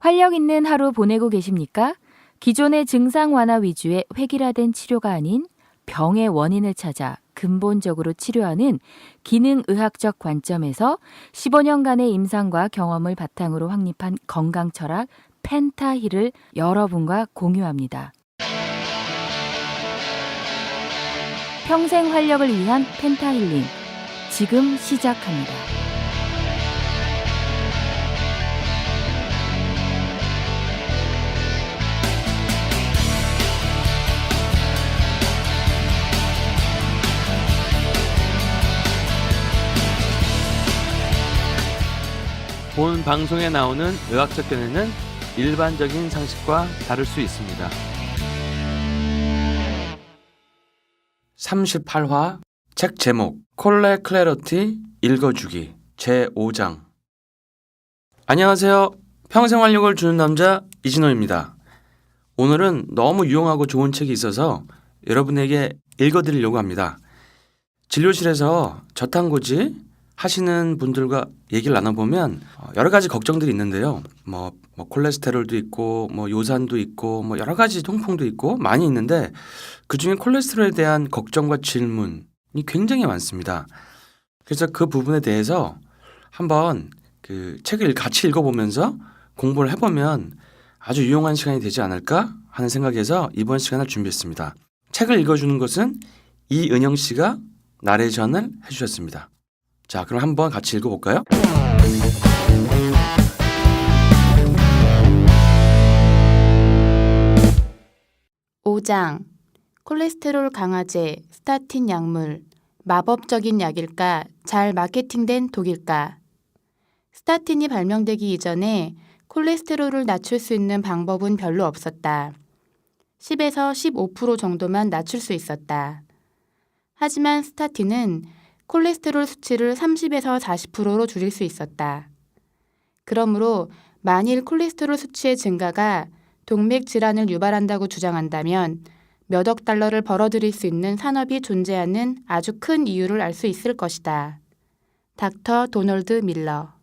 활력 있는 하루 보내고 계십니까? 기존의 증상 완화 위주의 획일화된 치료가 아닌 병의 원인을 찾아 근본적으로 치료하는 기능의학적 관점에서 15년간의 임상과 경험을 바탕으로 확립한 건강 철학 펜타힐을 여러분과 공유합니다. 평생 활력을 위한 펜타힐링, 지금 시작합니다. 본 방송에 나오는 의학적 견해는 일반적인 상식과 다를 수 있습니다. 38화 책 제목 콜레 클래러티 읽어주기 제5장. 안녕하세요. 평생 활력을 주는 남자 이진호입니다. 오늘은 너무 유용하고 좋은 책이 있어서 여러분에게 읽어드리려고 합니다. 진료실에서 저탄고지 하시는 분들과 얘기를 나눠보면 여러 가지 걱정들이 있는데요. 콜레스테롤도 있고 요산도 있고 여러 가지 통풍도 있고 많이 있는데 그중에 콜레스테롤에 대한 걱정과 질문이 굉장히 많습니다. 그래서 그 부분에 대해서 한번 그 책을 같이 읽어보면서 공부를 해보면 아주 유용한 시간이 되지 않을까 하는 생각에서 이번 시간을 준비했습니다. 책을 읽어주는 것은 이은영 씨가 나레이션을 해주셨습니다. 자, 그럼 한번 같이 읽어볼까요? (5장) 콜레스테롤 강화제, 스타틴 약물, 마법적인 약일까, 잘 마케팅된 독일까? 스타틴이 발명되기 이전에 콜레스테롤을 낮출 수 있는 방법은 별로 없었다. 10에서 15% 정도만 낮출 수 있었다. 하지만 스타틴은 콜레스테롤 수치를 30에서 40%로 줄일 수 있었다. 그러므로 만일 콜레스테롤 수치의 증가가 동맥 질환을 유발한다고 주장한다면 몇 억 달러를 벌어들일 수 있는 산업이 존재하는 아주 큰 이유를 알 수 있을 것이다. 닥터 도널드 밀러.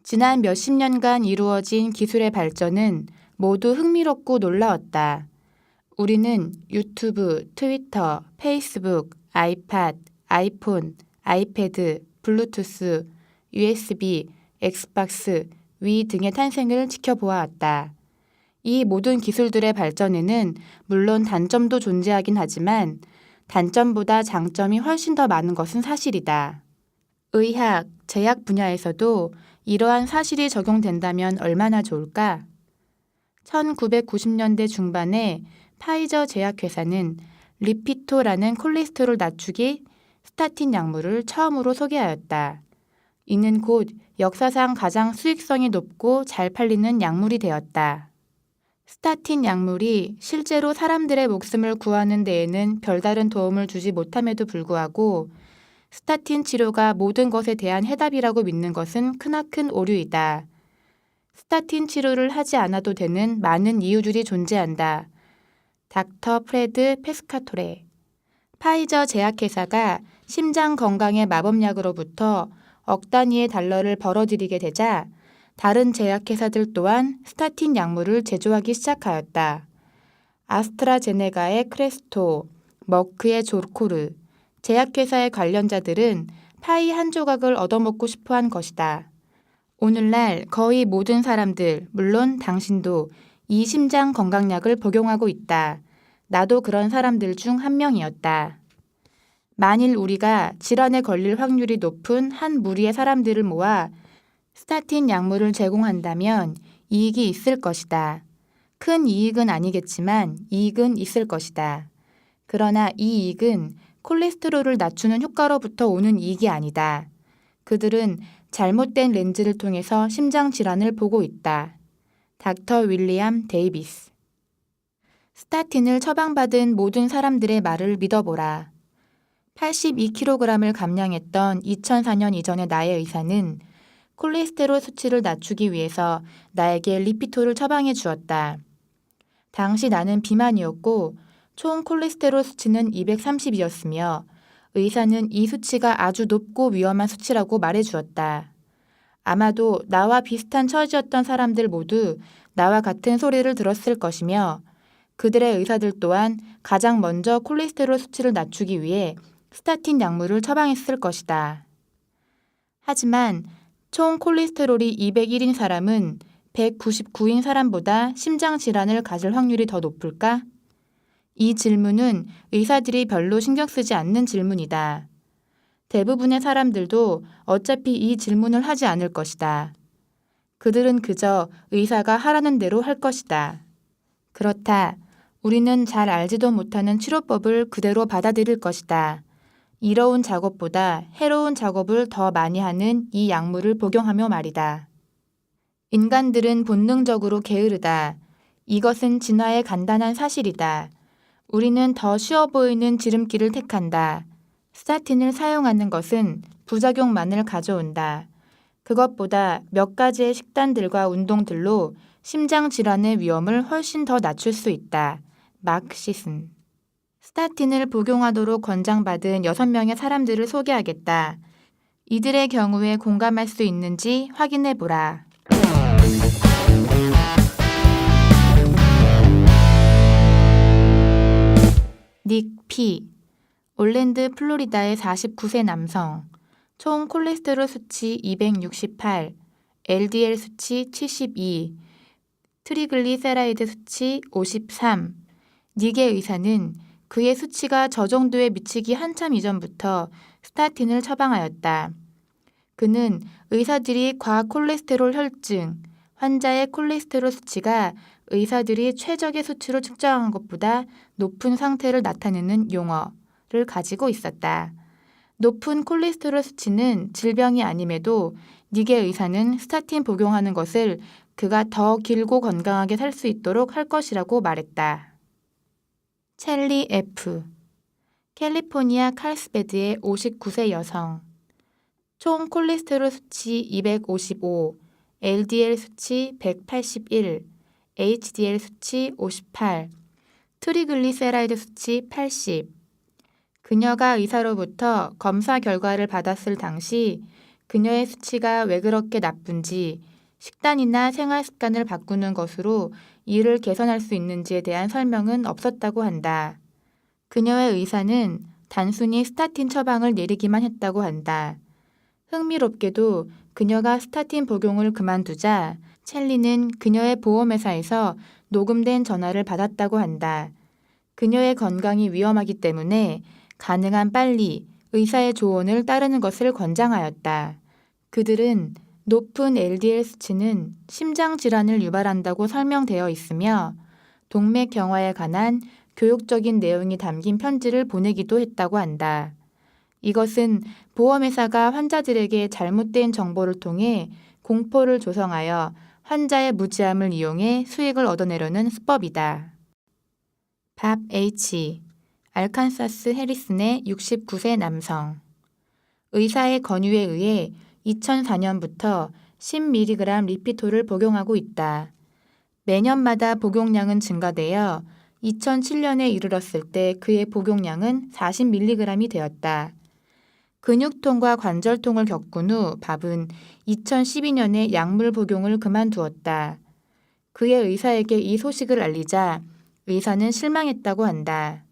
지난 몇십 년간 이루어진 기술의 발전은 모두 흥미롭고 놀라웠다. 우리는 유튜브, 트위터, 페이스북, 아이팟, 아이폰, 아이패드, 블루투스, USB, 엑스박스, 위 등의 탄생을 지켜보아왔다. 이 모든 기술들의 발전에는 물론 단점도 존재하긴 하지만 단점보다 장점이 훨씬 더 많은 것은 사실이다. 의학, 제약 분야에서도 이러한 사실이 적용된다면 얼마나 좋을까? 1990년대 중반에 파이저 제약회사는 리피토라는 콜레스테롤 낮추기 스타틴 약물을 처음으로 소개하였다. 이는 곧 역사상 가장 수익성이 높고 잘 팔리는 약물이 되었다. 스타틴 약물이 실제로 사람들의 목숨을 구하는 데에는 별다른 도움을 주지 못함에도 불구하고 스타틴 치료가 모든 것에 대한 해답이라고 믿는 것은 크나큰 오류이다. 스타틴 치료를 하지 않아도 되는 많은 이유들이 존재한다. 닥터 프레드 페스카토레. 파이저 제약회사가 심장 건강의 마법약으로부터 억 단위의 달러를 벌어들이게 되자 다른 제약회사들 또한 스타틴 약물을 제조하기 시작하였다. 아스트라제네카의 크레스토, 머크의 조코르, 제약회사의 관련자들은 파이 한 조각을 얻어먹고 싶어한 것이다. 오늘날 거의 모든 사람들, 물론 당신도 이 심장 건강약을 복용하고 있다. 나도 그런 사람들 중 한 명이었다. 만일 우리가 질환에 걸릴 확률이 높은 한 무리의 사람들을 모아 스타틴 약물을 제공한다면 이익이 있을 것이다. 큰 이익은 아니겠지만 이익은 있을 것이다. 그러나 이 이익은 콜레스테롤을 낮추는 효과로부터 오는 이익이 아니다. 그들은 잘못된 렌즈를 통해서 심장 질환을 보고 있다. 닥터 윌리엄 데이비스. 스타틴을 처방받은 모든 사람들의 말을 믿어보라. 82kg을 감량했던 2004년 이전의 나의 의사는 콜레스테롤 수치를 낮추기 위해서 나에게 리피토를 처방해 주었다. 당시 나는 비만이었고 총 콜레스테롤 수치는 230이었으며 의사는 이 수치가 아주 높고 위험한 수치라고 말해 주었다. 아마도 나와 비슷한 처지였던 사람들 모두 나와 같은 소리를 들었을 것이며 그들의 의사들 또한 가장 먼저 콜레스테롤 수치를 낮추기 위해 스타틴 약물을 처방했을 것이다. 하지만 총 콜레스테롤이 201인 사람은 199인 사람보다 심장 질환을 가질 확률이 더 높을까? 이 질문은 의사들이 별로 신경 쓰지 않는 질문이다. 대부분의 사람들도 어차피 이 질문을 하지 않을 것이다. 그들은 그저 의사가 하라는 대로 할 것이다. 그렇다. 우리는 잘 알지도 못하는 치료법을 그대로 받아들일 것이다. 이로운 작업보다 해로운 작업을 더 많이 하는 이 약물을 복용하며 말이다. 인간들은 본능적으로 게으르다. 이것은 진화의 간단한 사실이다. 우리는 더 쉬워 보이는 지름길을 택한다. 스타틴을 사용하는 것은 부작용만을 가져온다. 그것보다 몇 가지의 식단들과 운동들로 심장 질환의 위험을 훨씬 더 낮출 수 있다. 마크 시슨. 스타틴을 복용하도록 권장받은 6명의 사람들을 소개하겠다. 이들의 경우에 공감할 수 있는지 확인해 보라. 닉 P. 올랜드 플로리다의 49세 남성. 총 콜레스테롤 수치 268, LDL 수치 72, 트리글리세라이드 수치 53. 닉의 의사는 그의 수치가 저 정도에 미치기 한참 이전부터 스타틴을 처방하였다. 그는 의사들이 과콜레스테롤 혈증, 환자의 콜레스테롤 수치가 의사들이 최적의 수치로 측정한 것보다 높은 상태를 나타내는 용어를 가지고 있었다. 높은 콜레스테롤 수치는 질병이 아님에도 닉의 의사는 스타틴 복용하는 것을 그가 더 길고 건강하게 살 수 있도록 할 것이라고 말했다. 첼리 F. 캘리포니아 칼스베드의 59세 여성. 총 콜레스테롤 수치 255, LDL 수치 181, HDL 수치 58, 트리글리세라이드 수치 80. 그녀가 의사로부터 검사 결과를 받았을 당시 그녀의 수치가 왜 그렇게 나쁜지, 식단이나 생활 습관을 바꾸는 것으로 이를 개선할 수 있는지에 대한 설명은 없었다고 한다. 그녀의 의사는 단순히 스타틴 처방을 내리기만 했다고 한다. 흥미롭게도 그녀가 스타틴 복용을 그만두자 첼리는 그녀의 보험회사에서 녹음된 전화를 받았다고 한다. 그녀의 건강이 위험하기 때문에 가능한 빨리 의사의 조언을 따르는 것을 권장하였다. 그들은 높은 LDL 수치는 심장 질환을 유발한다고 설명되어 있으며 동맥경화에 관한 교육적인 내용이 담긴 편지를 보내기도 했다고 한다. 이것은 보험회사가 환자들에게 잘못된 정보를 통해 공포를 조성하여 환자의 무지함을 이용해 수익을 얻어내려는 수법이다. 밥 H. 알칸사스 해리슨의 69세 남성. 의사의 권유에 의해 2004년부터 10mg 리피톨을 복용하고 있다. 매년마다 복용량은 증가되어 2007년에 이르렀을 때 그의 복용량은 40mg이 되었다. 근육통과 관절통을 겪은 후 밥은 2012년에 약물 복용을 그만두었다. 그의 의사에게 이 소식을 알리자 의사는 실망했다고 한다.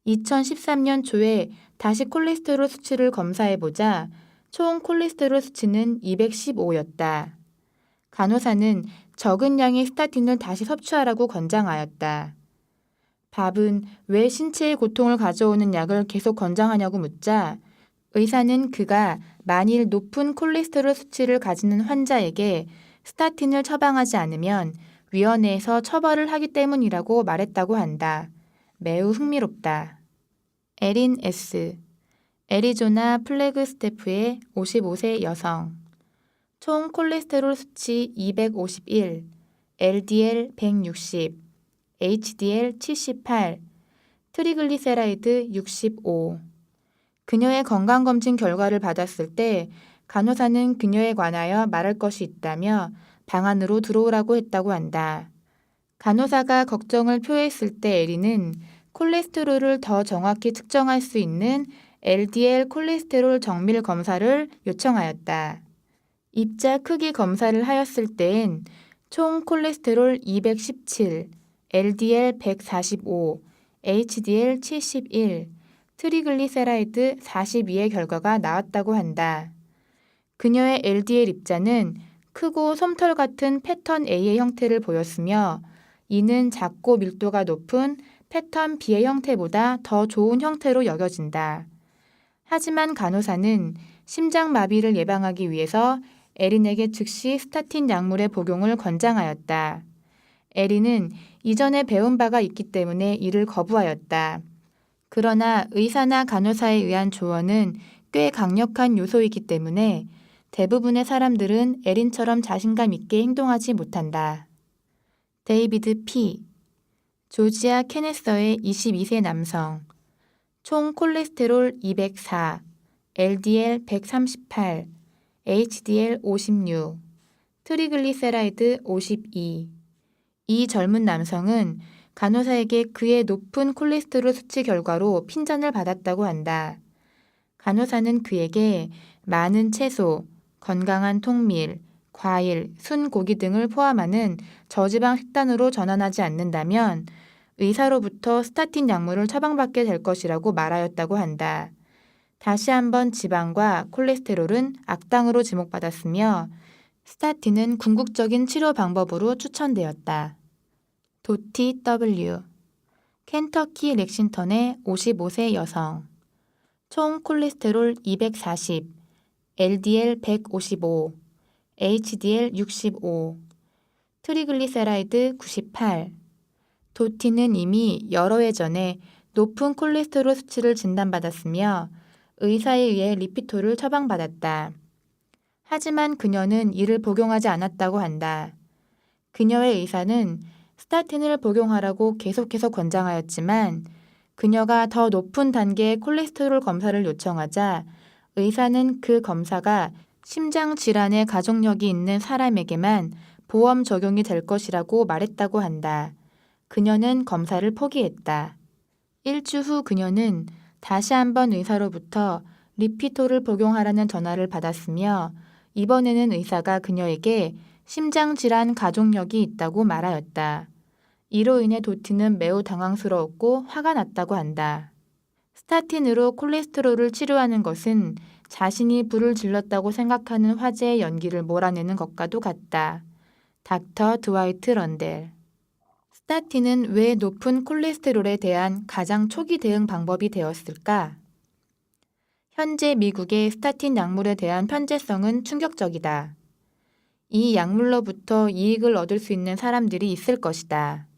2013년 초에 다시 콜레스테롤 수치를 검사해보자 총 콜레스테롤 수치는 215였다. 간호사는 적은 양의 스타틴을 다시 섭취하라고 권장하였다. 밥은 왜 신체에 고통을 가져오는 약을 계속 권장하냐고 묻자 의사는 그가 만일 높은 콜레스테롤 수치를 가지는 환자에게 스타틴을 처방하지 않으면 위원회에서 처벌을 하기 때문이라고 말했다고 한다. 매우 흥미롭다. 에린 S. 애리조나 플래그스태프의 55세 여성. 총 콜레스테롤 수치 251, LDL 160, HDL 78, 트리글리세라이드 65. 그녀의 건강검진 결과를 받았을 때 간호사는 그녀에 관하여 말할 것이 있다며 방 안으로 들어오라고 했다고 한다. 간호사가 걱정을 표했을 때 에린은 콜레스테롤을 더 정확히 측정할 수 있는 LDL 콜레스테롤 정밀 검사를 요청하였다. 입자 크기 검사를 하였을 때엔 총 콜레스테롤 217, LDL 145, HDL 71, 트리글리세라이드 42의 결과가 나왔다고 한다. 그녀의 LDL 입자는 크고 솜털 같은 패턴 A의 형태를 보였으며 이는 작고 밀도가 높은 패턴 B의 형태보다 더 좋은 형태로 여겨진다. 하지만 간호사는 심장마비를 예방하기 위해서 에린에게 즉시 스타틴 약물의 복용을 권장하였다. 에린은 이전에 배운 바가 있기 때문에 이를 거부하였다. 그러나 의사나 간호사에 의한 조언은 꽤 강력한 요소이기 때문에 대부분의 사람들은 에린처럼 자신감 있게 행동하지 못한다. 데이비드 P. 조지아 케네서의 22세 남성. 총 콜레스테롤 204, LDL 138, HDL 56, 트리글리세라이드 52. 이 젊은 남성은 간호사에게 그의 높은 콜레스테롤 수치 결과로 핀잔을 받았다고 한다. 간호사는 그에게 많은 채소, 건강한 통밀, 과일, 순고기 등을 포함하는 저지방 식단으로 전환하지 않는다면 의사로부터 스타틴 약물을 처방받게 될 것이라고 말하였다고 한다. 다시 한번 지방과 콜레스테롤은 악당으로 지목받았으며 스타틴은 궁극적인 치료 방법으로 추천되었다. 도티 W. 켄터키 렉싱턴의 55세 여성. 총 콜레스테롤 240, LDL 155, HDL 65, 트리글리세라이드 98. 도티는 이미 여러 해 전에 높은 콜레스테롤 수치를 진단받았으며 의사에 의해 리피토를 처방받았다. 하지만 그녀는 이를 복용하지 않았다고 한다. 그녀의 의사는 스타틴을 복용하라고 계속해서 권장하였지만 그녀가 더 높은 단계의 콜레스테롤 검사를 요청하자 의사는 그 검사가 심장 질환의 가족력이 있는 사람에게만 보험 적용이 될 것이라고 말했다고 한다. 그녀는 검사를 포기했다. 일주 후 그녀는 다시 한번 의사로부터 리피토를 복용하라는 전화를 받았으며 이번에는 의사가 그녀에게 심장질환 가족력이 있다고 말하였다. 이로 인해 도티는 매우 당황스러웠고 화가 났다고 한다. 스타틴으로 콜레스테롤을 치료하는 것은 자신이 불을 질렀다고 생각하는 화제의 연기를 몰아내는 것과도 같다. 닥터 드와이트 런델. 스타틴은 왜 높은 콜레스테롤에 대한 가장 초기 대응 방법이 되었을까? 현재 미국의 스타틴 약물에 대한 편제성은 충격적이다. 이 약물로부터 이익을 얻을 수 있는 사람들이 있을 것이다.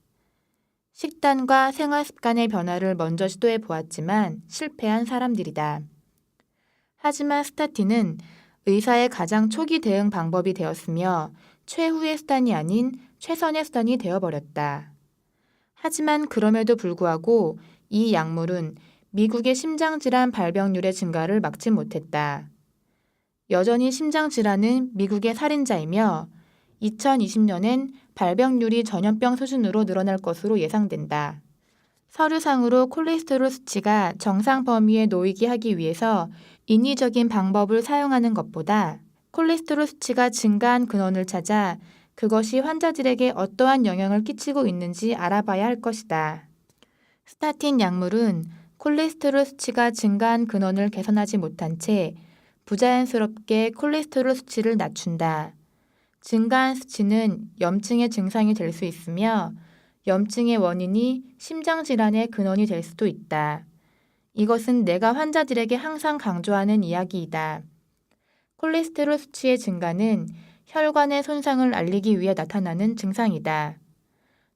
식단과 생활 습관의 변화를 먼저 시도해 보았지만 실패한 사람들이다. 하지만 스타틴은 의사의 가장 초기 대응 방법이 되었으며 최후의 수단이 아닌 최선의 수단이 되어버렸다. 하지만 그럼에도 불구하고 이 약물은 미국의 심장질환 발병률의 증가를 막지 못했다. 여전히 심장질환은 미국의 살인자이며 2020년엔 발병률이 전염병 수준으로 늘어날 것으로 예상된다. 서류상으로 콜레스테롤 수치가 정상 범위에 놓이게 하기 위해서 인위적인 방법을 사용하는 것보다 콜레스테롤 수치가 증가한 근원을 찾아 그것이 환자들에게 어떠한 영향을 끼치고 있는지 알아봐야 할 것이다. 스타틴 약물은 콜레스테롤 수치가 증가한 근원을 개선하지 못한 채 부자연스럽게 콜레스테롤 수치를 낮춘다. 증가한 수치는 염증의 증상이 될 수 있으며 염증의 원인이 심장질환의 근원이 될 수도 있다. 이것은 내가 환자들에게 항상 강조하는 이야기이다. 콜레스테롤 수치의 증가는 혈관의 손상을 알리기 위해 나타나는 증상이다.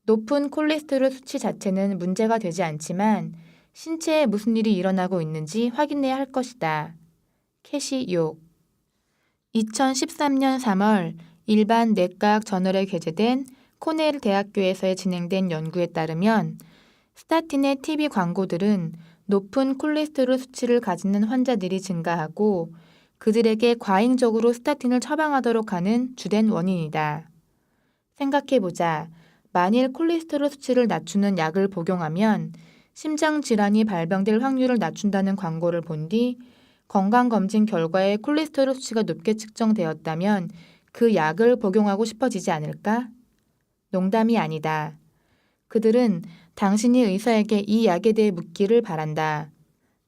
높은 콜레스테롤 수치 자체는 문제가 되지 않지만 신체에 무슨 일이 일어나고 있는지 확인해야 할 것이다. 캐시 욕. 2013년 3월 일반 내과학 저널에 게재된 코넬 대학교에서 진행된 연구에 따르면 스타틴의 TV 광고들은 높은 콜레스테롤 수치를 가지는 환자들이 증가하고 그들에게 과잉적으로 스타틴을 처방하도록 하는 주된 원인이다. 생각해보자. 만일 콜레스테롤 수치를 낮추는 약을 복용하면 심장질환이 발병될 확률을 낮춘다는 광고를 본 뒤 건강검진 결과에 콜레스테롤 수치가 높게 측정되었다면 그 약을 복용하고 싶어지지 않을까? 농담이 아니다. 그들은 당신이 의사에게 이 약에 대해 묻기를 바란다.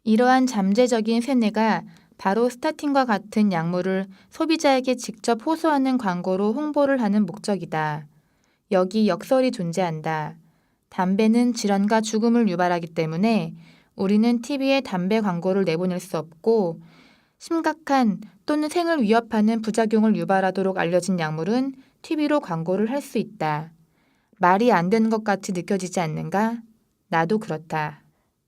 이러한 잠재적인 세뇌가 바로 스타틴과 같은 약물을 소비자에게 직접 호소하는 광고로 홍보를 하는 목적이다. 여기 역설이 존재한다. 담배는 질환과 죽음을 유발하기 때문에 우리는 TV에 담배 광고를 내보낼 수 없고 심각한 또는 생을 위협하는 부작용을 유발하도록 알려진 약물은 TV로 광고를 할 수 있다. 말이 안 되는 것 같이 느껴지지 않는가? 나도 그렇다.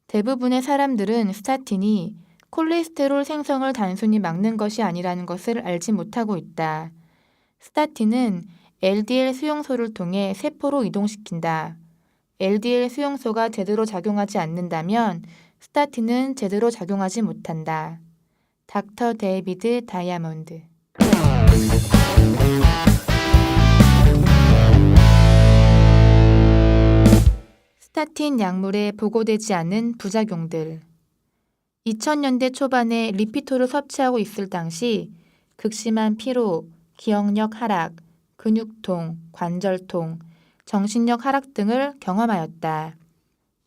대부분의 사람들은 스타틴이 콜레스테롤 생성을 단순히 막는 것이 아니라는 것을 알지 못하고 있다. 스타틴은 LDL 수용소를 통해 세포로 이동시킨다. LDL 수용소가 제대로 작용하지 않는다면 스타틴은 제대로 작용하지 못한다. 닥터 데이비드 다이아몬드. 스타틴 약물에 보고되지 않은 부작용들. 2000년대 초반에 리피토를 섭취하고 있을 당시 극심한 피로, 기억력 하락, 근육통, 관절통, 정신력 하락 등을 경험하였다.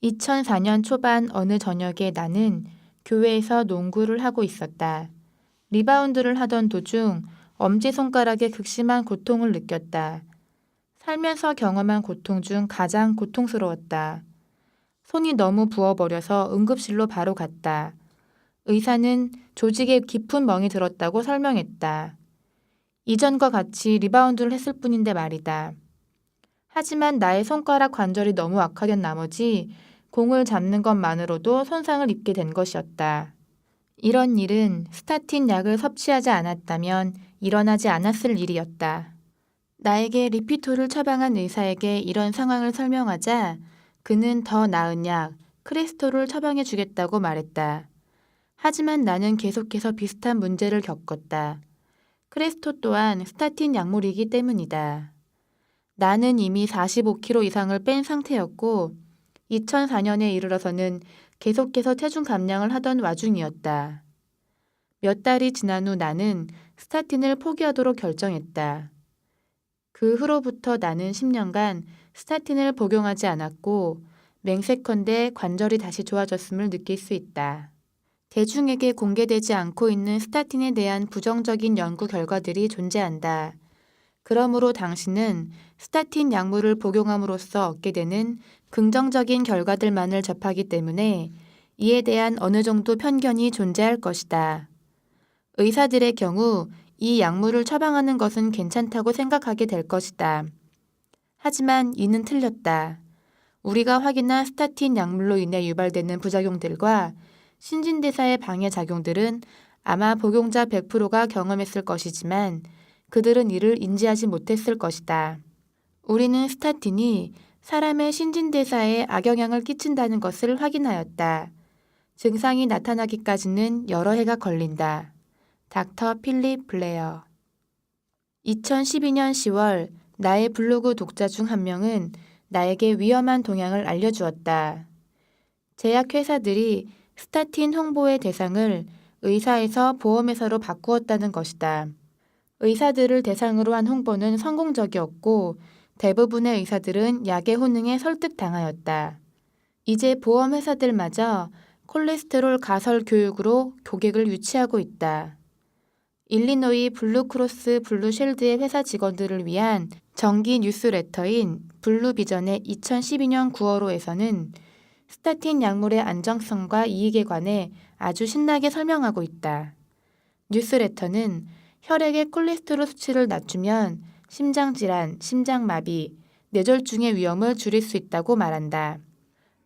2004년 초반 어느 저녁에 나는 교회에서 농구를 하고 있었다. 리바운드를 하던 도중 엄지손가락에 극심한 고통을 느꼈다. 살면서 경험한 고통 중 가장 고통스러웠다. 손이 너무 부어버려서 응급실로 바로 갔다. 의사는 조직에 깊은 멍이 들었다고 설명했다. 이전과 같이 리바운드를 했을 뿐인데 말이다. 하지만 나의 손가락 관절이 너무 악화된 나머지 공을 잡는 것만으로도 손상을 입게 된 것이었다. 이런 일은 스타틴 약을 섭취하지 않았다면 일어나지 않았을 일이었다. 나에게 리피토를 처방한 의사에게 이런 상황을 설명하자 그는 더 나은 약, 크리스톨을 처방해 주겠다고 말했다. 하지만 나는 계속해서 비슷한 문제를 겪었다. 크리스톨 또한 스타틴 약물이기 때문이다. 나는 이미 45kg 이상을 뺀 상태였고 2004년에 이르러서는 계속해서 체중 감량을 하던 와중이었다. 몇 달이 지난 후 나는 스타틴을 포기하도록 결정했다. 그 후로부터 나는 10년간 스타틴을 복용하지 않았고 맹세컨대 관절이 다시 좋아졌음을 느낄 수 있다. 대중에게 공개되지 않고 있는 스타틴에 대한 부정적인 연구 결과들이 존재한다. 그러므로 당신은 스타틴 약물을 복용함으로써 얻게 되는 긍정적인 결과들만을 접하기 때문에 이에 대한 어느 정도 편견이 존재할 것이다. 의사들의 경우 이 약물을 처방하는 것은 괜찮다고 생각하게 될 것이다. 하지만 이는 틀렸다. 우리가 확인한 스타틴 약물로 인해 유발되는 부작용들과 신진대사의 방해 작용들은 아마 복용자 100%가 경험했을 것이지만 그들은 이를 인지하지 못했을 것이다. 우리는 스타틴이 사람의 신진대사에 악영향을 끼친다는 것을 확인하였다. 증상이 나타나기까지는 여러 해가 걸린다. 닥터 필립 블레어. 2012년 10월 나의 블로그 독자 중 한 명은 나에게 위험한 동향을 알려주었다. 제약회사들이 스타틴 홍보의 대상을 의사에서 보험회사로 바꾸었다는 것이다. 의사들을 대상으로 한 홍보는 성공적이었고 대부분의 의사들은 약의 효능에 설득당하였다. 이제 보험회사들마저 콜레스테롤 가설 교육으로 고객을 유치하고 있다. 일리노이 블루크로스 블루쉴드의 회사 직원들을 위한 정기 뉴스레터인 블루비전의 2012년 9월호에서는 스타틴 약물의 안정성과 이익에 관해 아주 신나게 설명하고 있다. 뉴스레터는 혈액의 콜레스테롤 수치를 낮추면 심장질환, 심장마비, 뇌졸중의 위험을 줄일 수 있다고 말한다.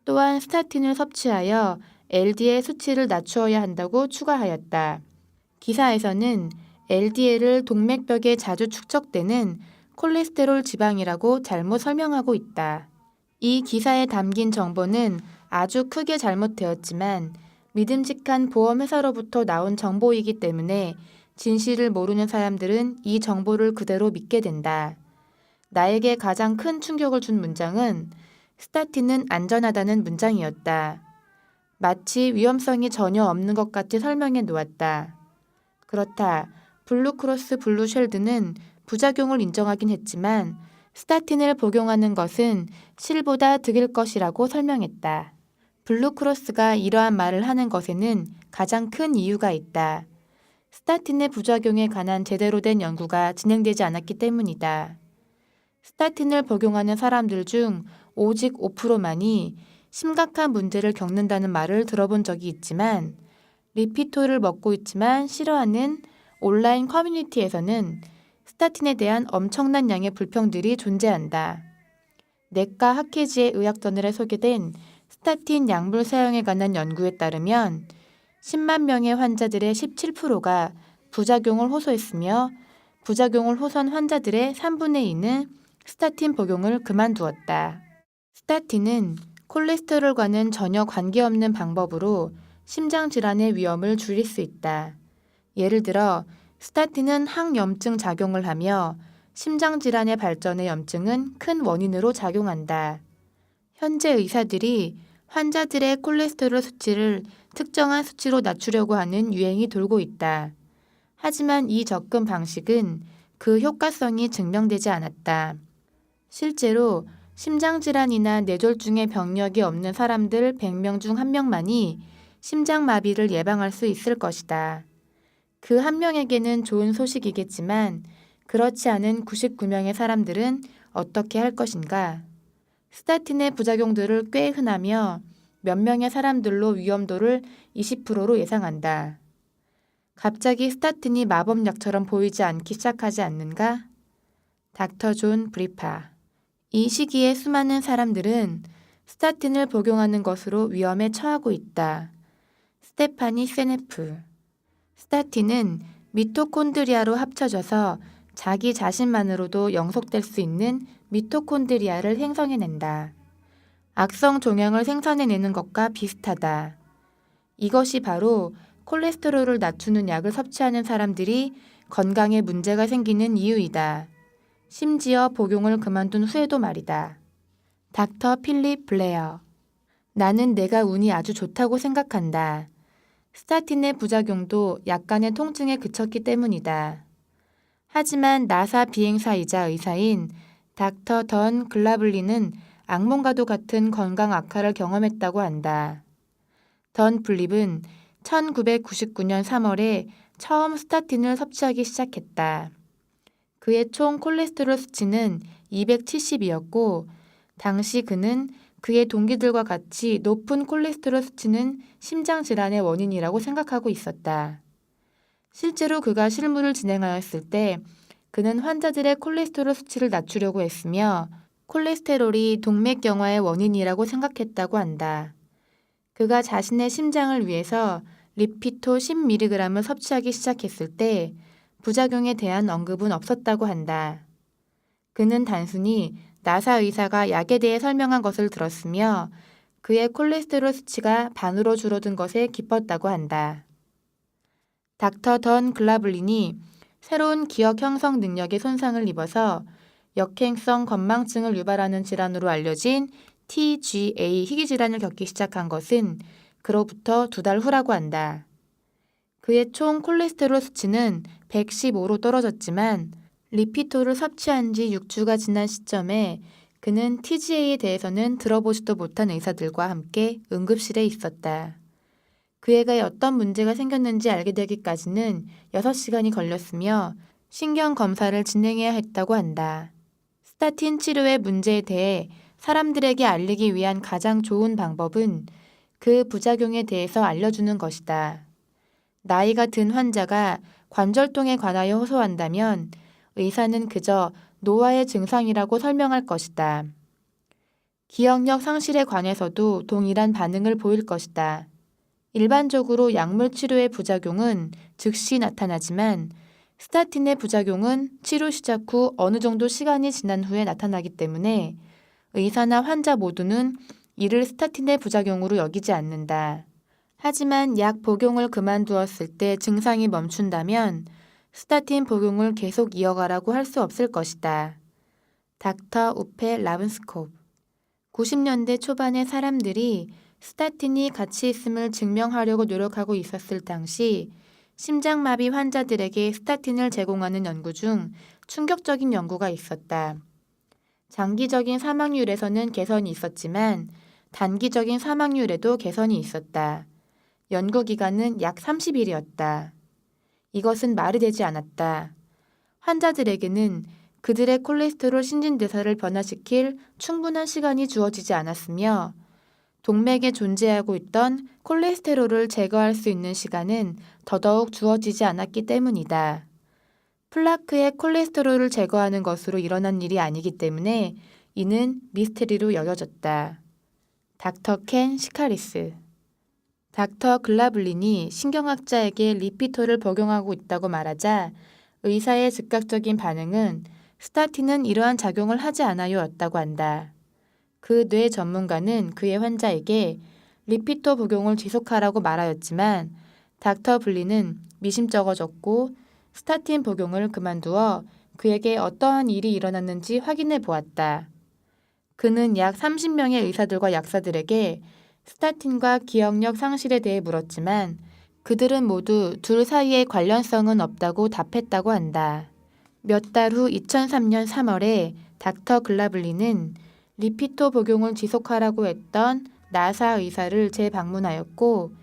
또한 스타틴을 섭취하여 LDL 수치를 낮추어야 한다고 추가하였다. 기사에서는 LDL을 동맥벽에 자주 축적되는 콜레스테롤 지방이라고 잘못 설명하고 있다. 이 기사에 담긴 정보는 아주 크게 잘못되었지만 믿음직한 보험회사로부터 나온 정보이기 때문에 진실을 모르는 사람들은 이 정보를 그대로 믿게 된다. 나에게 가장 큰 충격을 준 문장은 스타틴은 안전하다는 문장이었다. 마치 위험성이 전혀 없는 것 같이 설명해 놓았다. 그렇다. 블루크로스 블루쉴드는 부작용을 인정하긴 했지만 스타틴을 복용하는 것은 실보다 득일 것이라고 설명했다. 블루크로스가 이러한 말을 하는 것에는 가장 큰 이유가 있다. 스타틴의 부작용에 관한 제대로 된 연구가 진행되지 않았기 때문이다. 스타틴을 복용하는 사람들 중 오직 5%만이 심각한 문제를 겪는다는 말을 들어본 적이 있지만 리피토를 먹고 있지만 싫어하는 온라인 커뮤니티에서는 스타틴에 대한 엄청난 양의 불평들이 존재한다. 내과 학회지의 의학저널에 소개된 스타틴 약물 사용에 관한 연구에 따르면 10만 명의 환자들의 17%가 부작용을 호소했으며 부작용을 호소한 환자들의 3분의 2는 스타틴 복용을 그만두었다. 스타틴은 콜레스테롤과는 전혀 관계없는 방법으로 심장질환의 위험을 줄일 수 있다. 예를 들어 스타틴은 항염증 작용을 하며 심장질환의 발전의 염증은 큰 원인으로 작용한다. 현재 의사들이 환자들의 콜레스테롤 수치를 특정한 수치로 낮추려고 하는 유행이 돌고 있다. 하지만 이 접근 방식은 그 효과성이 증명되지 않았다. 실제로 심장질환이나 뇌졸중의 병력이 없는 사람들 100명 중 1명만이 심장마비를 예방할 수 있을 것이다. 그 한 명에게는 좋은 소식이겠지만 그렇지 않은 99명의 사람들은 어떻게 할 것인가? 스타틴의 부작용들을 꽤 흔하며 몇 명의 사람들로 위험도를 20%로 예상한다. 갑자기 스타틴이 마법약처럼 보이지 않기 시작하지 않는가? 닥터 존 브리파. 이 시기에 수많은 사람들은 스타틴을 복용하는 것으로 위험에 처하고 있다. 스테파니 세네프. 스타틴은 미토콘드리아로 합쳐져서 자기 자신만으로도 영속될 수 있는 미토콘드리아를 생성해낸다. 악성 종양을 생산해내는 것과 비슷하다. 이것이 바로 콜레스테롤을 낮추는 약을 섭취하는 사람들이 건강에 문제가 생기는 이유이다. 심지어 복용을 그만둔 후에도 말이다. 닥터 필립 블레어. 나는 내가 운이 아주 좋다고 생각한다. 스타틴의 부작용도 약간의 통증에 그쳤기 때문이다. 하지만 나사 비행사이자 의사인 닥터 던 글라블리는 악몽과도 같은 건강 악화를 경험했다고 한다. 던 블립은 1999년 3월에 처음 스타틴을 섭취하기 시작했다. 그의 총 콜레스테롤 수치는 270이었고 당시 그는 그의 동기들과 같이 높은 콜레스테롤 수치는 심장질환의 원인이라고 생각하고 있었다. 실제로 그가 실무를 진행하였을 때 그는 환자들의 콜레스테롤 수치를 낮추려고 했으며 콜레스테롤이 동맥경화의 원인이라고 생각했다고 한다. 그가 자신의 심장을 위해서 리피토 10mg을 섭취하기 시작했을 때 부작용에 대한 언급은 없었다고 한다. 그는 단순히 나사 의사가 약에 대해 설명한 것을 들었으며 그의 콜레스테롤 수치가 반으로 줄어든 것에 기뻤다고 한다. 닥터 던 글라블린이 새로운 기억 형성 능력에 손상을 입어서 역행성 건망증을 유발하는 질환으로 알려진 TGA 희귀질환을 겪기 시작한 것은 그로부터 2달 후라고 한다. 그의 총 콜레스테롤 수치는 115로 떨어졌지만 리피토를 섭취한 지 6주가 지난 시점에 그는 TGA에 대해서는 들어보지도 못한 의사들과 함께 응급실에 있었다. 그에게 어떤 문제가 생겼는지 알게 되기까지는 6시간이 걸렸으며 신경 검사를 진행해야 했다고 한다. 스타틴 치료의 문제에 대해 사람들에게 알리기 위한 가장 좋은 방법은 그 부작용에 대해서 알려주는 것이다. 나이가 든 환자가 관절통에 관하여 호소한다면 의사는 그저 노화의 증상이라고 설명할 것이다. 기억력 상실에 관해서도 동일한 반응을 보일 것이다. 일반적으로 약물 치료의 부작용은 즉시 나타나지만 스타틴의 부작용은 치료 시작 후 어느 정도 시간이 지난 후에 나타나기 때문에 의사나 환자 모두는 이를 스타틴의 부작용으로 여기지 않는다. 하지만 약 복용을 그만두었을 때 증상이 멈춘다면 스타틴 복용을 계속 이어가라고 할 수 없을 것이다. 닥터 우페 라븐스콥. 90년대 초반의 사람들이 스타틴이 가치 있음을 증명하려고 노력하고 있었을 당시 심장마비 환자들에게 스타틴을 제공하는 연구 중 충격적인 연구가 있었다. 장기적인 사망률에서는 개선이 있었지만 단기적인 사망률에도 개선이 있었다. 연구 기간은 약 30일이었다. 이것은 말이 되지 않았다. 환자들에게는 그들의 콜레스테롤 신진대사를 변화시킬 충분한 시간이 주어지지 않았으며 동맥에 존재하고 있던 콜레스테롤을 제거할 수 있는 시간은 더더욱 주어지지 않았기 때문이다. 플라크의 콜레스테롤을 제거하는 것으로 일어난 일이 아니기 때문에 이는 미스테리로 여겨졌다. 닥터 켄 시카리스 닥터 글라블린이 신경학자에게 리피토를 복용하고 있다고 말하자 의사의 즉각적인 반응은 스타틴은 이러한 작용을 하지 않아요 였다고 한다. 그 뇌 전문가는 그의 환자에게 리피토 복용을 지속하라고 말하였지만 닥터 블린은 미심쩍어졌고 스타틴 복용을 그만두어 그에게 어떠한 일이 일어났는지 확인해 보았다. 그는 약 30명의 의사들과 약사들에게 스타틴과 기억력 상실에 대해 물었지만 그들은 모두 둘 사이의 관련성은 없다고 답했다고 한다. 몇 달 후 2003년 3월에 닥터 글라블린은 리피토 복용을 지속하라고 했던 나사 의사를 재방문하였고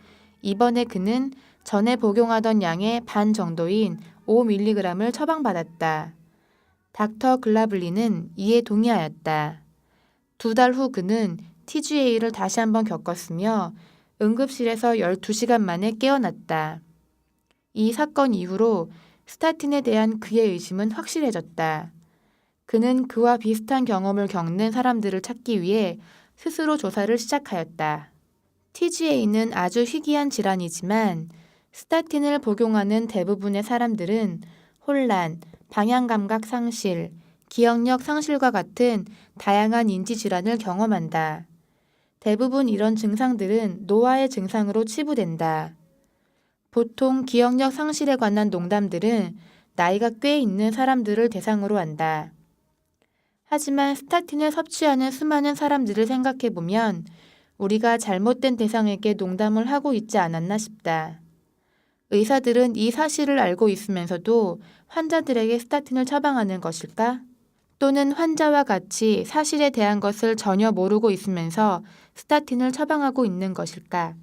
이번에 그는 전에 복용하던 양의 반 정도인 5mg을 처방받았다. 닥터 글라블린은 이에 동의하였다. 2달 후 그는 TGA를 다시 한번 겪었으며 응급실에서 12시간 만에 깨어났다. 이 사건 이후로 스타틴에 대한 그의 의심은 확실해졌다. 그는 그와 비슷한 경험을 겪는 사람들을 찾기 위해 스스로 조사를 시작하였다. TGA는 아주 희귀한 질환이지만 스타틴을 복용하는 대부분의 사람들은 혼란, 방향감각 상실, 기억력 상실과 같은 다양한 인지질환을 경험한다. 대부분 이런 증상들은 노화의 증상으로 치부된다. 보통 기억력 상실에 관한 농담들은 나이가 꽤 있는 사람들을 대상으로 한다. 하지만 스타틴을 섭취하는 수많은 사람들을 생각해보면 우리가 잘못된 대상에게 농담을 하고 있지 않았나 싶다. 의사들은 이 사실을 알고 있으면서도 환자들에게 스타틴을 처방하는 것일까? 또는 환자와 같이 사실에 대한 것을 전혀 모르고 있으면서 스타틴을 처방하고 있는 것일까?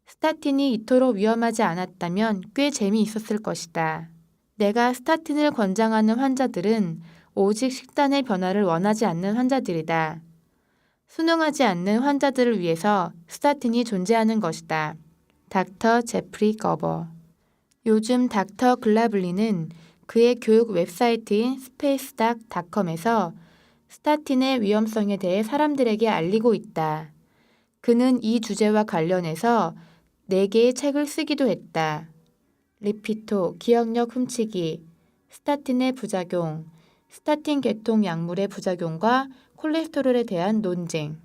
스타틴이 이토록 위험하지 않았다면 꽤 재미있었을 것이다. 내가 스타틴을 권장하는 환자들은 오직 식단의 변화를 원하지 않는 환자들이다. 순응하지 않는 환자들을 위해서 스타틴이 존재하는 것이다. 닥터 제프리 거버 요즘 닥터 글라블린은 그의 교육 웹사이트인 spacedoc.com에서 스타틴의 위험성에 대해 사람들에게 알리고 있다. 그는 이 주제와 관련해서 4개의 책을 쓰기도 했다. 리피토, 기억력 훔치기, 스타틴의 부작용, 스타틴 계통 약물의 부작용과 콜레스테롤에 대한 논쟁.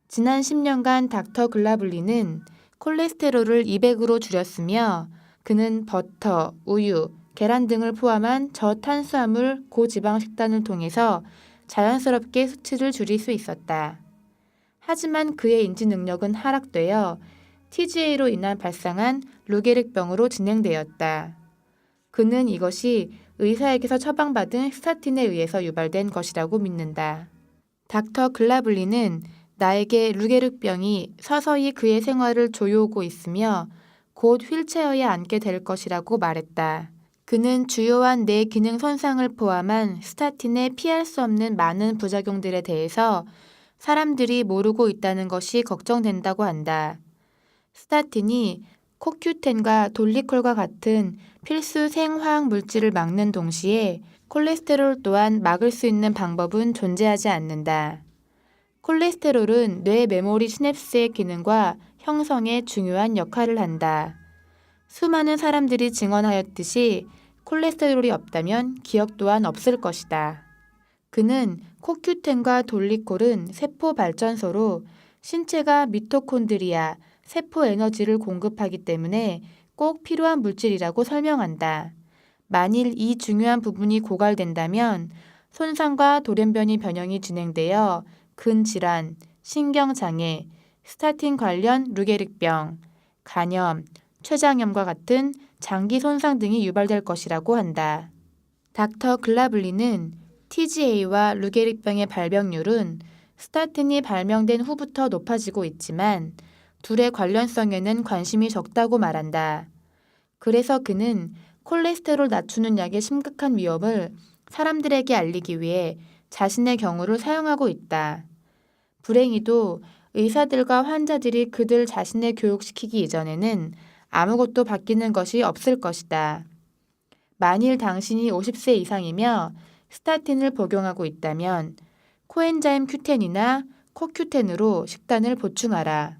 지난 10년간 닥터 글라블린은 콜레스테롤을 200으로 줄였으며 그는 버터, 우유, 계란 등을 포함한 저탄수화물 고지방 식단을 통해서 자연스럽게 수치를 줄일 수 있었다. 하지만 그의 인지 능력은 하락되어 TGA로 인한 발생한 루게릭병으로 진행되었다. 그는 이것이 의사에게서 처방받은 스타틴에 의해서 유발된 것이라고 믿는다. 닥터 글라블린은 나에게 루게릭병이 서서히 그의 생활을 조여오고 있으며 곧 휠체어에 앉게 될 것이라고 말했다. 그는 주요한 뇌 기능 손상을 포함한 스타틴의 피할 수 없는 많은 부작용들에 대해서 사람들이 모르고 있다는 것이 걱정된다고 한다. 스타틴이 코큐텐과 돌리콜과 같은 필수 생화학 물질을 막는 동시에 콜레스테롤 또한 막을 수 있는 방법은 존재하지 않는다. 콜레스테롤은 뇌 메모리 시냅스의 기능과 형성에 중요한 역할을 한다. 수많은 사람들이 증언하였듯이 콜레스테롤이 없다면 기억 또한 없을 것이다. 그는 코큐텐과 돌리콜은 세포 발전소로 신체가 미토콘드리아, 세포 에너지를 공급하기 때문에 꼭 필요한 물질이라고 설명한다. 만일 이 중요한 부분이 고갈된다면 손상과 돌연변이 변형이 진행되어 근질환, 신경장애, 스타틴 관련 루게릭병, 간염, 췌장염과 같은 장기 손상 등이 유발될 것이라고 한다. 닥터 글라블리는 TGA와 루게릭병의 발병률은 스타틴이 발명된 후부터 높아지고 있지만 둘의 관련성에는 관심이 적다고 말한다. 그래서 그는 콜레스테롤 낮추는 약의 심각한 위험을 사람들에게 알리기 위해 자신의 경우를 사용하고 있다. 불행히도 의사들과 환자들이 그들 자신을 교육시키기 이전에는 아무것도 바뀌는 것이 없을 것이다. 만일 당신이 50세 이상이며 스타틴을 복용하고 있다면 코엔자임 Q10이나 코큐텐으로 식단을 보충하라.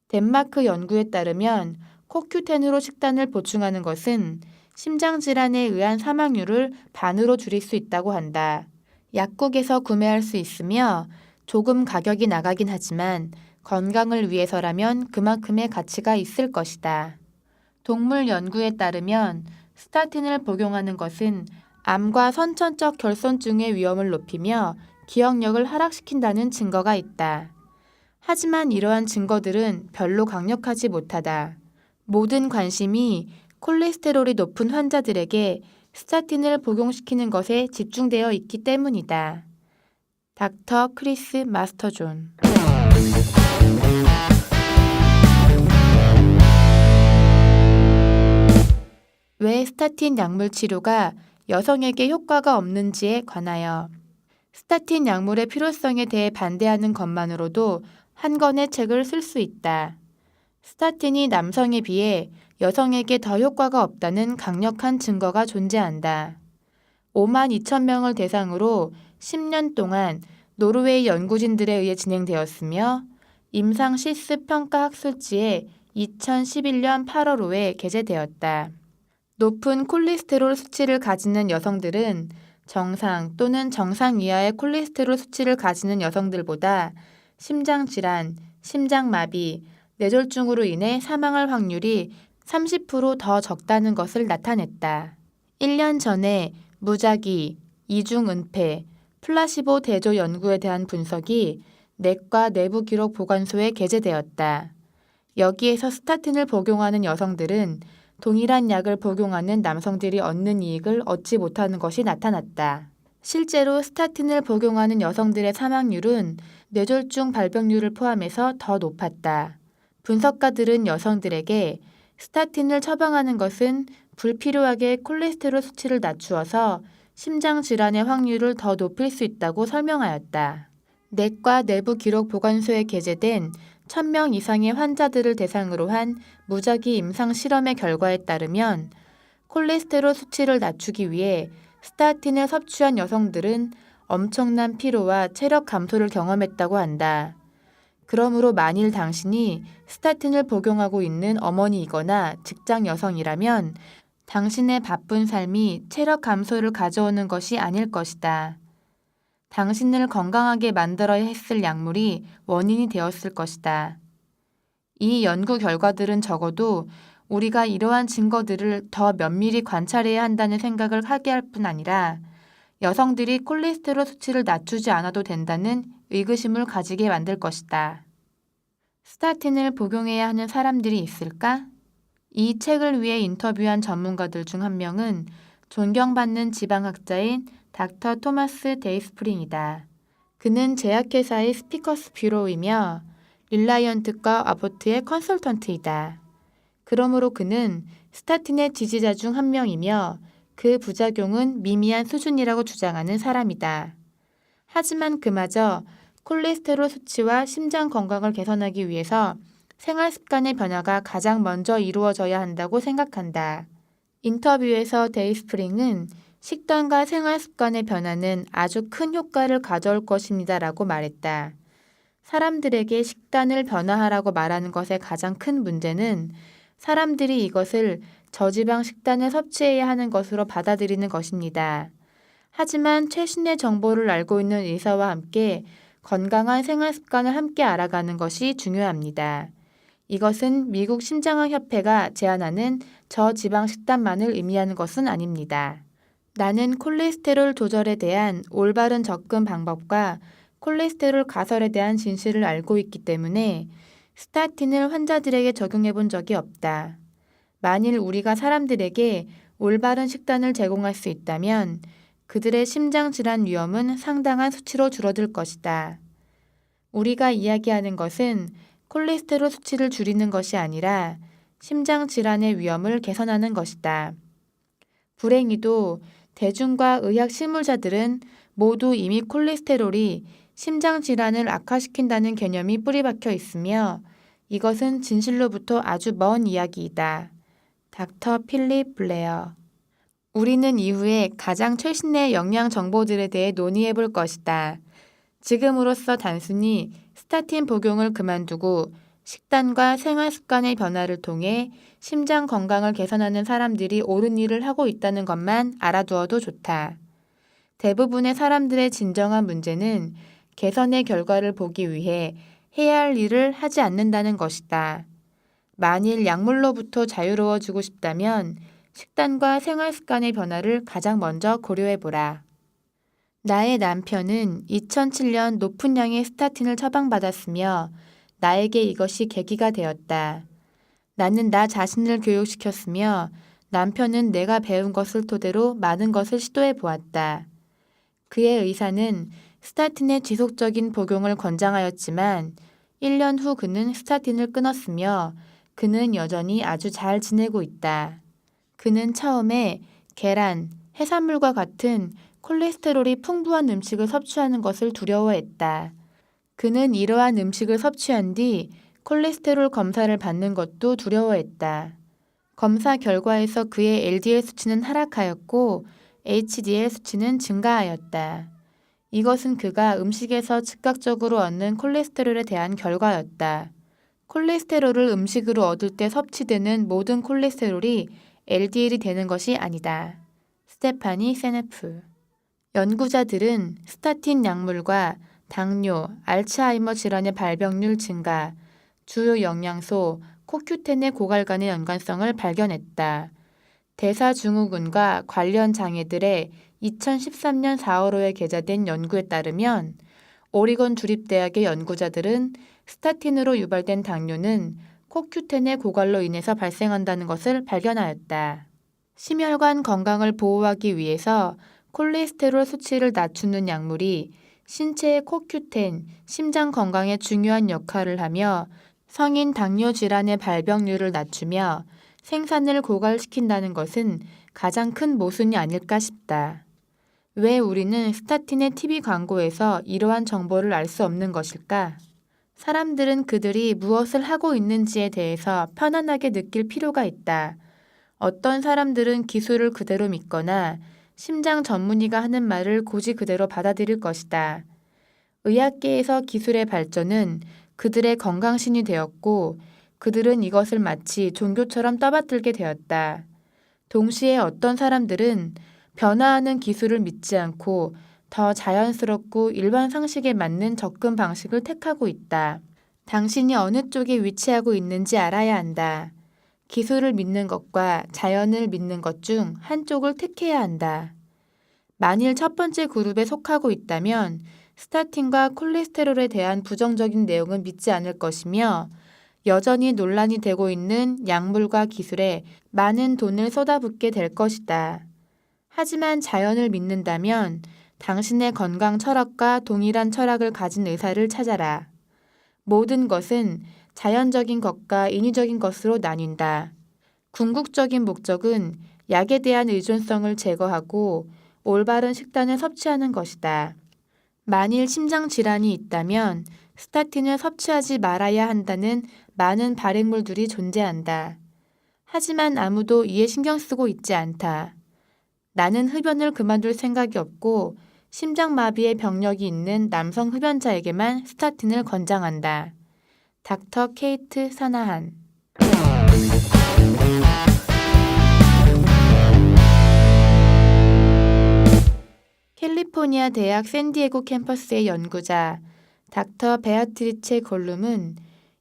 덴마크 연구에 따르면 코큐텐으로 식단을 보충하는 것은 심장질환에 의한 사망률을 반으로 줄일 수 있다고 한다. 약국에서 구매할 수 있으며 조금 가격이 나가긴 하지만 건강을 위해서라면 그만큼의 가치가 있을 것이다. 동물 연구에 따르면 스타틴을 복용하는 것은 암과 선천적 결손증의 위험을 높이며 기억력을 하락시킨다는 증거가 있다. 하지만 이러한 증거들은 별로 강력하지 못하다. 모든 관심이 콜레스테롤이 높은 환자들에게 스타틴을 복용시키는 것에 집중되어 있기 때문이다. 닥터 크리스 마스터존. 왜 스타틴 약물 치료가 여성에게 효과가 없는지에 관하여 스타틴 약물의 필요성에 대해 반대하는 것만으로도 한 권의 책을 쓸 수 있다. 스타틴이 남성에 비해 여성에게 더 효과가 없다는 강력한 증거가 존재한다. 5만 2천 명을 대상으로 10년 동안 노르웨이 연구진들에 의해 진행되었으며 임상 실습 평가 학술지에 2011년 8월 5에 게재되었다. 높은 콜레스테롤 수치를 가지는 여성들은 정상 또는 정상 이하의 콜레스테롤 수치를 가지는 여성들보다 심장질환, 심장마비, 뇌졸중으로 인해 사망할 확률이 30% 더 적다는 것을 나타냈다. 1년 전에 무작위, 이중 은폐, 플라시보 대조 연구에 대한 분석이 내과 내부 기록 보관소에 게재되었다. 여기에서 스타틴을 복용하는 여성들은 동일한 약을 복용하는 남성들이 얻는 이익을 얻지 못하는 것이 나타났다. 실제로 스타틴을 복용하는 여성들의 사망률은 뇌졸중 발병률을 포함해서 더 높았다. 분석가들은 여성들에게 스타틴을 처방하는 것은 불필요하게 콜레스테롤 수치를 낮추어서 심장 질환의 확률을 더 높일 수 있다고 설명하였다. 내과 내부 기록 보관소에 게재된 1,000명 이상의 환자들을 대상으로 한 무작위 임상 실험의 결과에 따르면 콜레스테롤 수치를 낮추기 위해 스타틴을 섭취한 여성들은 엄청난 피로와 체력 감소를 경험했다고 한다. 그러므로 만일 당신이 스타틴을 복용하고 있는 어머니이거나 직장 여성이라면 당신의 바쁜 삶이 체력 감소를 가져오는 것이 아닐 것이다. 당신을 건강하게 만들어야 했을 약물이 원인이 되었을 것이다. 이 연구 결과들은 적어도 우리가 이러한 증거들을 더 면밀히 관찰해야 한다는 생각을 하게 할 뿐 아니라 여성들이 콜레스테롤 수치를 낮추지 않아도 된다는 의구심을 가지게 만들 것이다. 스타틴을 복용해야 하는 사람들이 있을까? 이 책을 위해 인터뷰한 전문가들 중 한 명은 존경받는 지방학자인 닥터 토마스 데이스프링이다. 그는 제약회사의 스피커스 뷰로이며 릴라이언트과 아보트의 컨설턴트이다. 그러므로 그는 스타틴의 지지자 중 한 명이며 그 부작용은 미미한 수준이라고 주장하는 사람이다. 하지만 그마저 콜레스테롤 수치와 심장 건강을 개선하기 위해서 생활 습관의 변화가 가장 먼저 이루어져야 한다고 생각한다. 인터뷰에서 데이스프링은 식단과 생활 습관의 변화는 아주 큰 효과를 가져올 것입니다라고 말했다. 사람들에게 식단을 변화하라고 말하는 것의 가장 큰 문제는 사람들이 이것을 저지방 식단을 섭취해야 하는 것으로 받아들이는 것입니다. 하지만 최신의 정보를 알고 있는 의사와 함께 건강한 생활 습관을 함께 알아가는 것이 중요합니다. 이것은 미국 심장학협회가 제안하는 저지방 식단만을 의미하는 것은 아닙니다. 나는 콜레스테롤 조절에 대한 올바른 접근 방법과 콜레스테롤 가설에 대한 진실을 알고 있기 때문에 스타틴을 환자들에게 적용해 본 적이 없다. 만일 우리가 사람들에게 올바른 식단을 제공할 수 있다면 그들의 심장 질환 위험은 상당한 수치로 줄어들 것이다. 우리가 이야기하는 것은 콜레스테롤 수치를 줄이는 것이 아니라 심장 질환의 위험을 개선하는 것이다. 불행히도 대중과 의학 실무자들은 모두 이미 콜레스테롤이 심장 질환을 악화시킨다는 개념이 뿌리박혀 있으며 이것은 진실로부터 아주 먼 이야기이다. 닥터 필립 블레어. 우리는 이후에 가장 최신의 영양 정보들에 대해 논의해 볼 것이다. 지금으로서 단순히 스타틴 복용을 그만두고 식단과 생활 습관의 변화를 통해 심장 건강을 개선하는 사람들이 옳은 일을 하고 있다는 것만 알아두어도 좋다. 대부분의 사람들의 진정한 문제는 개선의 결과를 보기 위해 해야 할 일을 하지 않는다는 것이다. 만일 약물로부터 자유로워지고 싶다면 식단과 생활 습관의 변화를 가장 먼저 고려해보라. 나의 남편은 2007년 높은 양의 스타틴을 처방받았으며 나에게 이것이 계기가 되었다. 나는 나 자신을 교육시켰으며 남편은 내가 배운 것을 토대로 많은 것을 시도해 보았다. 그의 의사는 스타틴의 지속적인 복용을 권장하였지만 1년 후 그는 스타틴을 끊었으며 그는 여전히 아주 잘 지내고 있다. 그는 처음에 계란, 해산물과 같은 콜레스테롤이 풍부한 음식을 섭취하는 것을 두려워했다. 그는 이러한 음식을 섭취한 뒤 콜레스테롤 검사를 받는 것도 두려워했다. 검사 결과에서 그의 LDL 수치는 하락하였고 HDL 수치는 증가하였다. 이것은 그가 음식에서 즉각적으로 얻는 콜레스테롤에 대한 결과였다. 콜레스테롤을 음식으로 얻을 때 섭취되는 모든 콜레스테롤이 LDL이 되는 것이 아니다. 스테파니 세네프. 연구자들은 스타틴 약물과 당뇨, 알츠하이머 질환의 발병률 증가, 주요 영양소, 코큐텐의 고갈 간의 연관성을 발견했다. 대사증후군과 관련 장애들의 2013년 4월호에 게재된 연구에 따르면 오리건 주립대학의 연구자들은 스타틴으로 유발된 당뇨는 코큐텐의 고갈로 인해서 발생한다는 것을 발견하였다. 심혈관 건강을 보호하기 위해서 콜레스테롤 수치를 낮추는 약물이 신체의 코큐텐, 심장 건강에 중요한 역할을 하며 성인 당뇨 질환의 발병률을 낮추며 생산을 고갈시킨다는 것은 가장 큰 모순이 아닐까 싶다. 왜 우리는 스타틴의 TV 광고에서 이러한 정보를 알 수 없는 것일까? 사람들은 그들이 무엇을 하고 있는지에 대해서 편안하게 느낄 필요가 있다. 어떤 사람들은 기술을 그대로 믿거나 심장 전문의가 하는 말을 고지 그대로 받아들일 것이다. 의학계에서 기술의 발전은 그들의 건강신이 되었고 그들은 이것을 마치 종교처럼 떠받들게 되었다. 동시에 어떤 사람들은 변화하는 기술을 믿지 않고 더 자연스럽고 일반 상식에 맞는 접근 방식을 택하고 있다. 당신이 어느 쪽에 위치하고 있는지 알아야 한다. 기술을 믿는 것과 자연을 믿는 것 중 한쪽을 택해야 한다. 만일 첫 번째 그룹에 속하고 있다면 스타틴과 콜레스테롤에 대한 부정적인 내용은 믿지 않을 것이며 여전히 논란이 되고 있는 약물과 기술에 많은 돈을 쏟아붓게 될 것이다. 하지만 자연을 믿는다면 당신의 건강 철학과 동일한 철학을 가진 의사를 찾아라. 모든 것은 자연적인 것과 인위적인 것으로 나뉜다. 궁극적인 목적은 약에 대한 의존성을 제거하고 올바른 식단을 섭취하는 것이다. 만일 심장 질환이 있다면 스타틴을 섭취하지 말아야 한다는 많은 발행물들이 존재한다. 하지만 아무도 이에 신경 쓰고 있지 않다. 나는 흡연을 그만둘 생각이 없고 심장마비의 병력이 있는 남성 흡연자에게만 스타틴을 권장한다. 닥터 케이트 사나한. 캘리포니아 대학 샌디에고 캠퍼스의 연구자 닥터 베아트리체 골룸은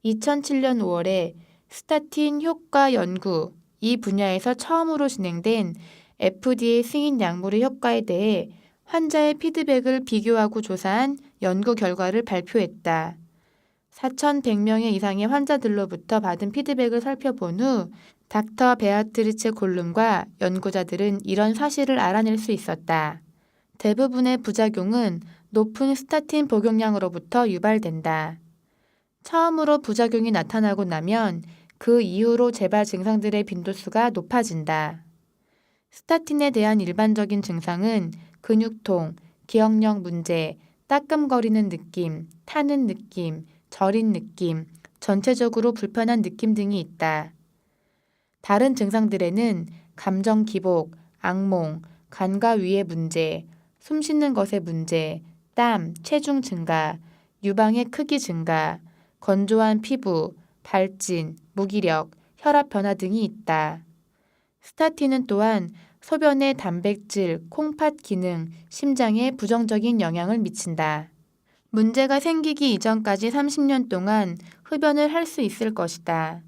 2007년 5월에 스타틴 효과 연구 이 분야에서 처음으로 진행된 FDA 승인 약물의 효과에 대해 환자의 피드백을 비교하고 조사한 연구 결과를 발표했다. 4,100명 이상의 환자들로부터 받은 피드백을 살펴본 후 닥터 베아트리체 골룸과 연구자들은 이런 사실을 알아낼 수 있었다. 대부분의 부작용은 높은 스타틴 복용량으로부터 유발된다. 처음으로 부작용이 나타나고 나면 그 이후로 재발 증상들의 빈도수가 높아진다. 스타틴에 대한 일반적인 증상은 근육통, 기억력 문제, 따끔거리는 느낌, 타는 느낌, 저린 느낌, 전체적으로 불편한 느낌 등이 있다. 다른 증상들에는 감정 기복, 악몽, 간과 위의 문제, 숨 쉬는 것의 문제, 땀, 체중 증가, 유방의 크기 증가, 건조한 피부, 발진, 무기력, 혈압 변화 등이 있다. 스타틴은 또한 소변의 단백질, 콩팥 기능, 심장에 부정적인 영향을 미친다. 문제가 생기기 이전까지 30년 동안 흡연을 할 수 있을 것이다.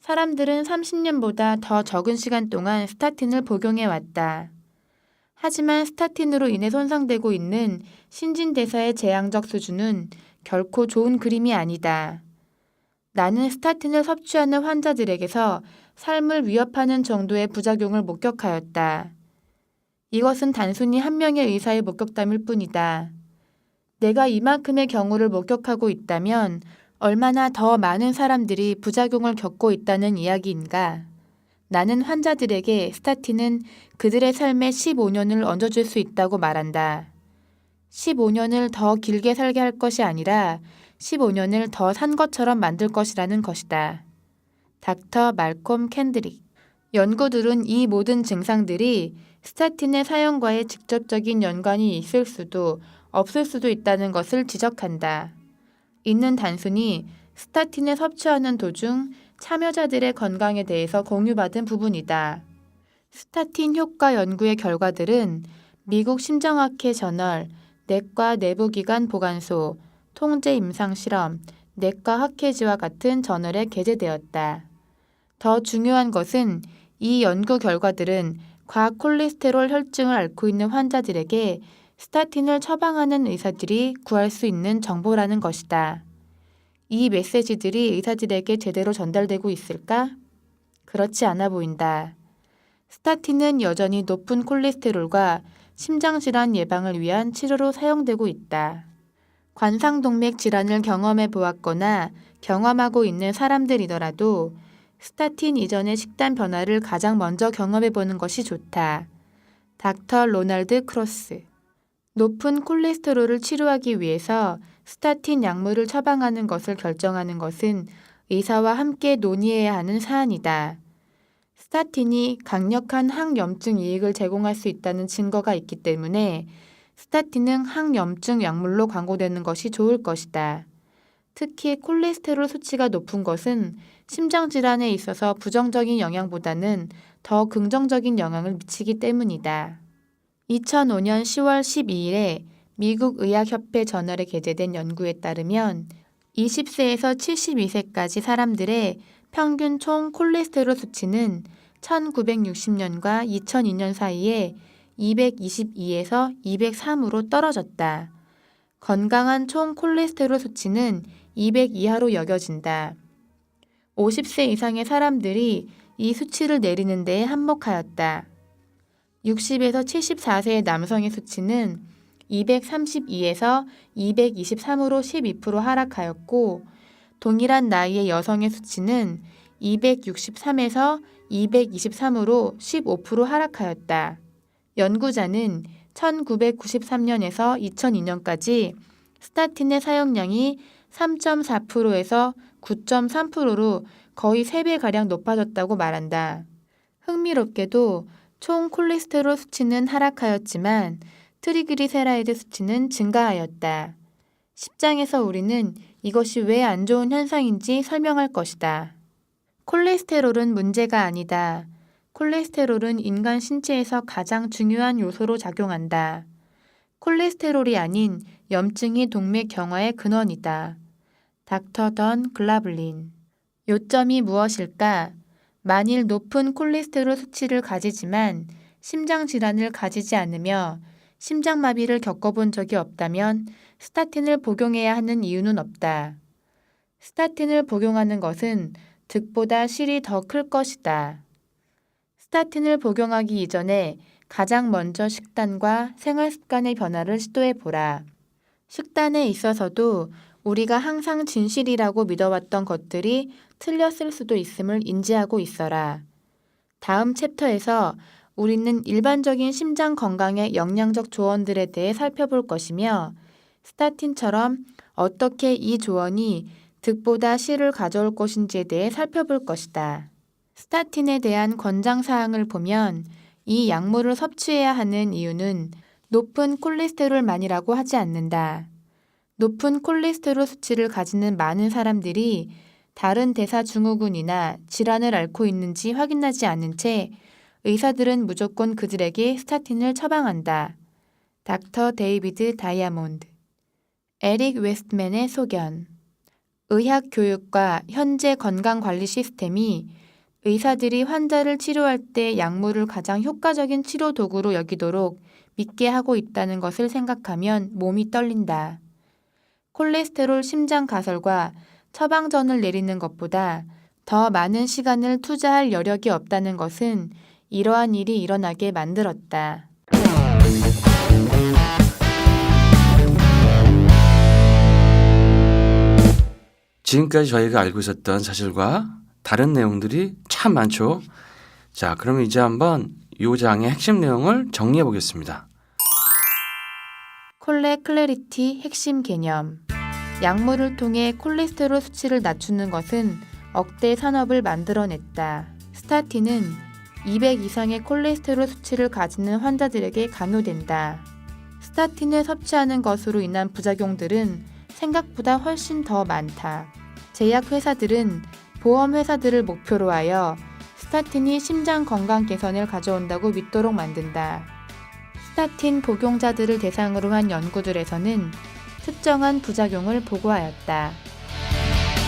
사람들은 30년보다 더 적은 시간 동안 스타틴을 복용해 왔다. 하지만 스타틴으로 인해 손상되고 있는 신진대사의 재앙적 수준은 결코 좋은 그림이 아니다. 나는 스타틴을 섭취하는 환자들에게서 삶을 위협하는 정도의 부작용을 목격하였다. 이것은 단순히 한 명의 의사의 목격담일 뿐이다. 내가 이만큼의 경우를 목격하고 있다면 얼마나 더 많은 사람들이 부작용을 겪고 있다는 이야기인가? 나는 환자들에게 스타틴은 그들의 삶에 15년을 얹어줄 수 있다고 말한다. 15년을 더 길게 살게 할 것이 아니라 15년을 더 산 것처럼 만들 것이라는 것이다. 닥터 말콤 캔드릭. 연구들은 이 모든 증상들이 스타틴의 사용과의 직접적인 연관이 있을 수도 없을 수도 있다는 것을 지적한다. 이는 단순히 스타틴을 섭취하는 도중 참여자들의 건강에 대해서 공유받은 부분이다. 스타틴 효과 연구의 결과들은 미국 심장학회 저널, 내과 내부기관 보관소, 통제 임상 실험, 내과 학회지와 같은 저널에 게재되었다. 더 중요한 것은 이 연구 결과들은 과학 콜레스테롤 혈증을 앓고 있는 환자들에게 스타틴을 처방하는 의사들이 구할 수 있는 정보라는 것이다. 이 메시지들이 의사들에게 제대로 전달되고 있을까? 그렇지 않아 보인다. 스타틴은 여전히 높은 콜레스테롤과 심장질환 예방을 위한 치료로 사용되고 있다. 관상동맥 질환을 경험해 보았거나 경험하고 있는 사람들이더라도 스타틴 이전의 식단 변화를 가장 먼저 경험해 보는 것이 좋다. 닥터 로널드 크로스. 높은 콜레스테롤을 치료하기 위해서 스타틴 약물을 처방하는 것을 결정하는 것은 의사와 함께 논의해야 하는 사안이다. 스타틴이 강력한 항염증 이익을 제공할 수 있다는 증거가 있기 때문에 스타틴은 항염증 약물로 광고되는 것이 좋을 것이다. 특히 콜레스테롤 수치가 높은 것은 심장질환에 있어서 부정적인 영향보다는 더 긍정적인 영향을 미치기 때문이다. 2005년 10월 12일에 미국 의학협회 저널에 게재된 연구에 따르면 20세에서 72세까지 사람들의 평균 총 콜레스테롤 수치는 1960년과 2002년 사이에 222에서 203으로 떨어졌다. 건강한 총 콜레스테롤 수치는 200 이하로 여겨진다. 50세 이상의 사람들이 이 수치를 내리는 데에 한몫하였다. 60에서 74세의 남성의 수치는 232에서 223으로 12% 하락하였고 동일한 나이의 여성의 수치는 263에서 223으로 15% 하락하였다. 연구자는 1993년에서 2002년까지 스타틴의 사용량이 3.4%에서 9.3%로 거의 3배가량 높아졌다고 말한다. 흥미롭게도 총 콜레스테롤 수치는 하락하였지만 트리그리세라이드 수치는 증가하였다. 10장에서 우리는 이것이 왜 안 좋은 현상인지 설명할 것이다. 콜레스테롤은 문제가 아니다. 콜레스테롤은 인간 신체에서 가장 중요한 요소로 작용한다. 콜레스테롤이 아닌 염증이 동맥 경화의 근원이다. 닥터 던 글라블린. 요점이 무엇일까? 만일 높은 콜레스테롤 수치를 가지지만 심장 질환을 가지지 않으며 심장마비를 겪어본 적이 없다면 스타틴을 복용해야 하는 이유는 없다. 스타틴을 복용하는 것은 득보다 실이 더 클 것이다. 스타틴을 복용하기 이전에 가장 먼저 식단과 생활 습관의 변화를 시도해 보라. 식단에 있어서도 우리가 항상 진실이라고 믿어왔던 것들이 틀렸을 수도 있음을 인지하고 있어라. 다음 챕터에서 우리는 일반적인 심장 건강의 영양적 조언들에 대해 살펴볼 것이며 스타틴처럼 어떻게 이 조언이 득보다 실을 가져올 것인지에 대해 살펴볼 것이다. 스타틴에 대한 권장사항을 보면 이 약물을 섭취해야 하는 이유는 높은 콜레스테롤만이라고 하지 않는다. 높은 콜레스테롤 수치를 가지는 많은 사람들이 다른 대사증후군이나 질환을 앓고 있는지 확인하지 않은 채 의사들은 무조건 그들에게 스타틴을 처방한다. 닥터 데이비드 다이아몬드, 에릭 웨스트맨의 소견. 의학 교육과 현재 건강관리 시스템이 의사들이 환자를 치료할 때 약물을 가장 효과적인 치료 도구로 여기도록 믿게 하고 있다는 것을 생각하면 몸이 떨린다. 콜레스테롤 심장 가설과 처방전을 내리는 것보다 더 많은 시간을 투자할 여력이 없다는 것은 이러한 일이 일어나게 만들었다. 지금까지 저희가 알고 있었던 사실과 다른 내용들이 참 많죠. 자, 그러면 이제 한번 이 장의 핵심 내용을 정리해 보겠습니다. 콜레 클래리티 핵심 개념. 약물을 통해 콜레스테롤 수치를 낮추는 것은 억대 산업을 만들어냈다. 스타틴은 200 이상의 콜레스테롤 수치를 가지는 환자들에게 강요된다. 스타틴을 섭취하는 것으로 인한 부작용들은 생각보다 훨씬 더 많다. 제약회사들은 보험회사들을 목표로 하여 스타틴이 심장 건강 개선을 가져온다고 믿도록 만든다. 스타틴 복용자들을 대상으로 한 연구들에서는 특정한 부작용을 보고하였다.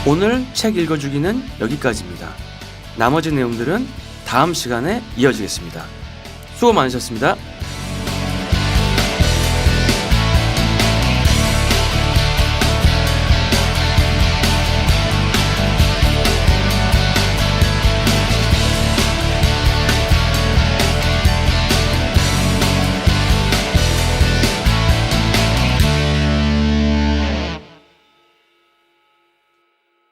오늘 책 읽어주기는 여기까지입니다. 나머지 내용들은 다음 시간에 이어지겠습니다. 수고 많으셨습니다.